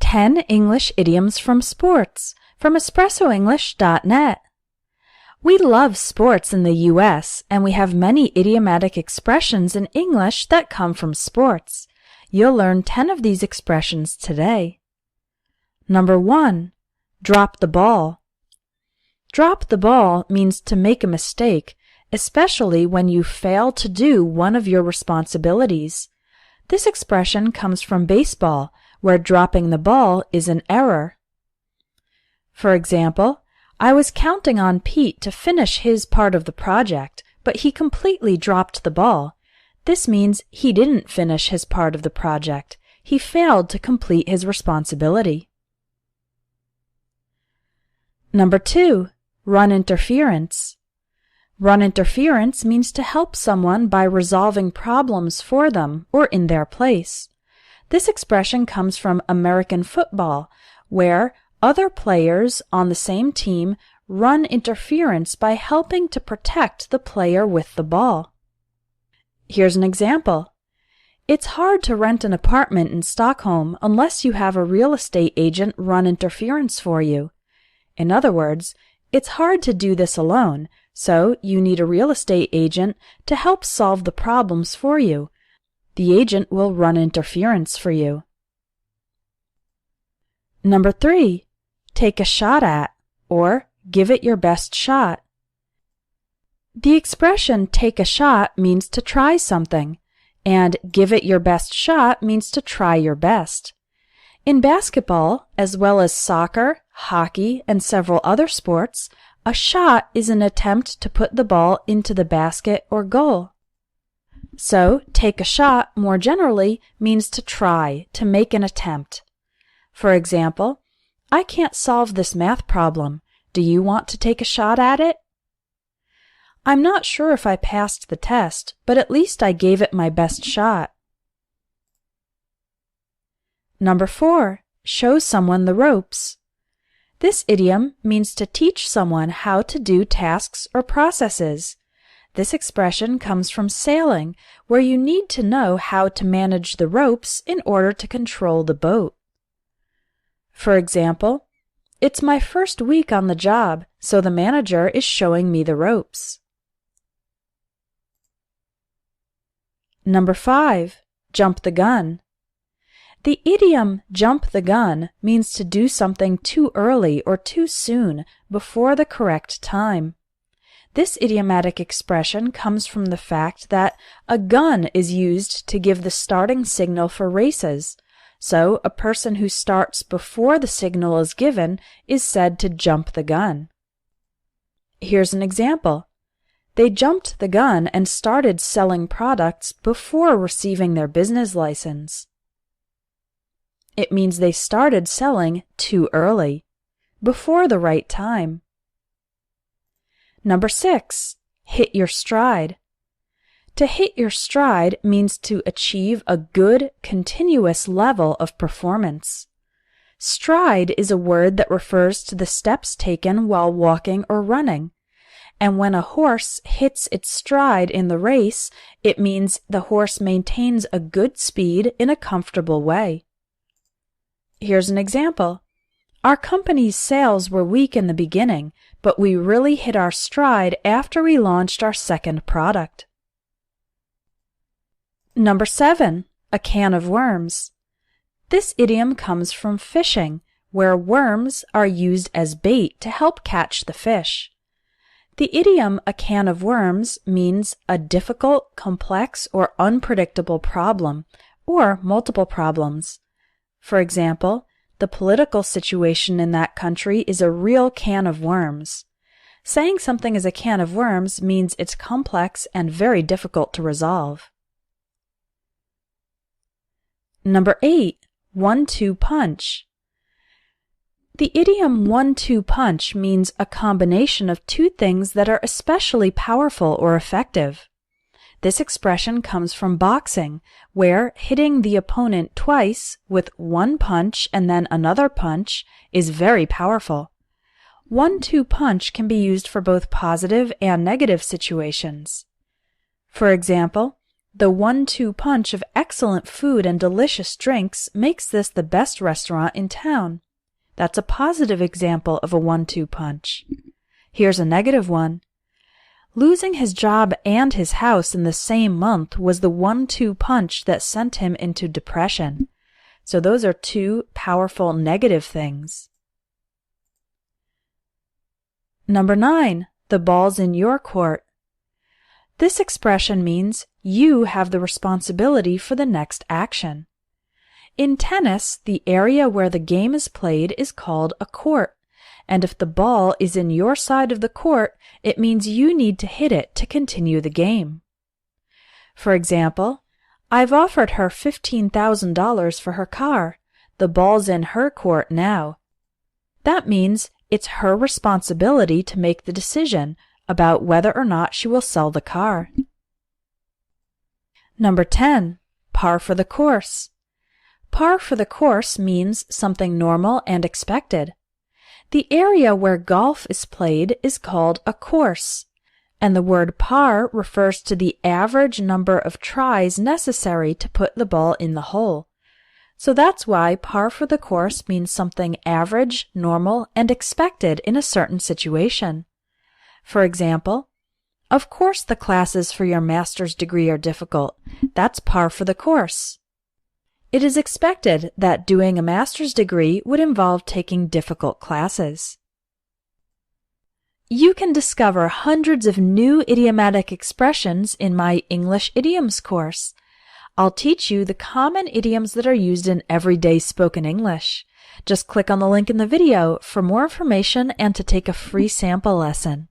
10 English Idioms from Sports from EspressoEnglish.net. We love sports in the U.S., and we have many idiomatic expressions in English that come from sports. You'll learn 10 of these expressions today. Number 1. Drop the ball. Drop the ball means to make a mistake, especially when you fail to do one of your responsibilities. This expression comes from baseball, where dropping the ball is an error. For example, I was counting on Pete to finish his part of the project, but he completely dropped the ball. This means he didn't finish his part of the project. He failed to complete his responsibility. Number 2. Run interference. Run interference means to help someone by resolving problems for them or in their place. This expression comes from American football, where other players on the same team run interference by helping to protect the player with the ball. Here's an example. It's hard to rent an apartment in Stockholm unless you have a real estate agent run interference for you. In other words, it's hard to do this alone, so you need a real estate agent to help solve the problems for you. The agent will run interference for you. Number 3. Take a shot at, or give it your best shot. The expression take a shot means to try something, and give it your best shot means to try your best. In basketball, as well as soccer, hockey, and several other sports, a shot is an attempt to put the ball into the basket or goal. So, take a shot, more generally, means to try, to make an attempt. For example, I can't solve this math problem. Do you want to take a shot at it? I'm not sure if I passed the test, but at least I gave it my best shot. Number 4. Show someone the ropes. This idiom means to teach someone how to do tasks or processes. This expression comes from sailing, where you need to know how to manage the ropes in order to control the boat. For example, it's my first week on the job, so the manager is showing me the ropes. Number 5. Jump the gun. The idiom jump the gun means to do something too early or too soon, before the correct time. This idiomatic expression comes from the fact that a gun is used to give the starting signal for races, so a person who starts before the signal is given is said to jump the gun. Here's an example. They jumped the gun and started selling products before receiving their business license. It means they started selling too early, before the right time. Number 6. Hit your stride. To hit your stride means to achieve a good, continuous level of performance. Stride is a word that refers to the steps taken while walking or running. And when a horse hits its stride in the race, it means the horse maintains a good speed in a comfortable way. Here's an example. Our company's sales were weak in the beginning, but we really hit our stride after we launched our second product. Number 7. A can of worms. This idiom comes from fishing, where worms are used as bait to help catch the fish. The idiom a can of worms means a difficult, complex, or unpredictable problem, or multiple problems. For example, the political situation in that country is a real can of worms. Saying something is a can of worms means it's complex and very difficult to resolve. Number 8. 1-2 punch. The idiom 1-2 punch means a combination of two things that are especially powerful or effective. This expression comes from boxing, where hitting the opponent twice with one punch and then another punch is very powerful. 1-2 punch can be used for both positive and negative situations. For example, The 1-2 punch of excellent food and delicious drinks makes this the best restaurant in town. That's a positive example of a 1-2 punch. Here's a negative one. Losing his job and his house in the same month was the 1-2 punch that sent him into depression. So those are two powerful negative things. Number 9. The ball's in your court. This expression means you have the responsibility for the next action. In tennis, the area where the game is played is called a court, and if the ball is in your side of the court, it means you need to hit it to continue the game. For example, I've offered her $15,000 for her car. The ball's in her court now. That means it's her responsibility to make the decision about whether or not she will sell the car. Number 10. Par for the course. Par for the course means something normal and expected. The area where golf is played is called a course, and the word par refers to the average number of tries necessary to put the ball in the hole. So that's why par for the course means something average, normal, and expected in a certain situation. For example, of course the classes for your master's degree are difficult. That's par for the course. It is expected that doing a master's degree would involve taking difficult classes. You can discover hundreds of new idiomatic expressions in my English idioms course. I'll teach you the common idioms that are used in everyday spoken English. Just click on the link in the video for more information and to take a free sample lesson.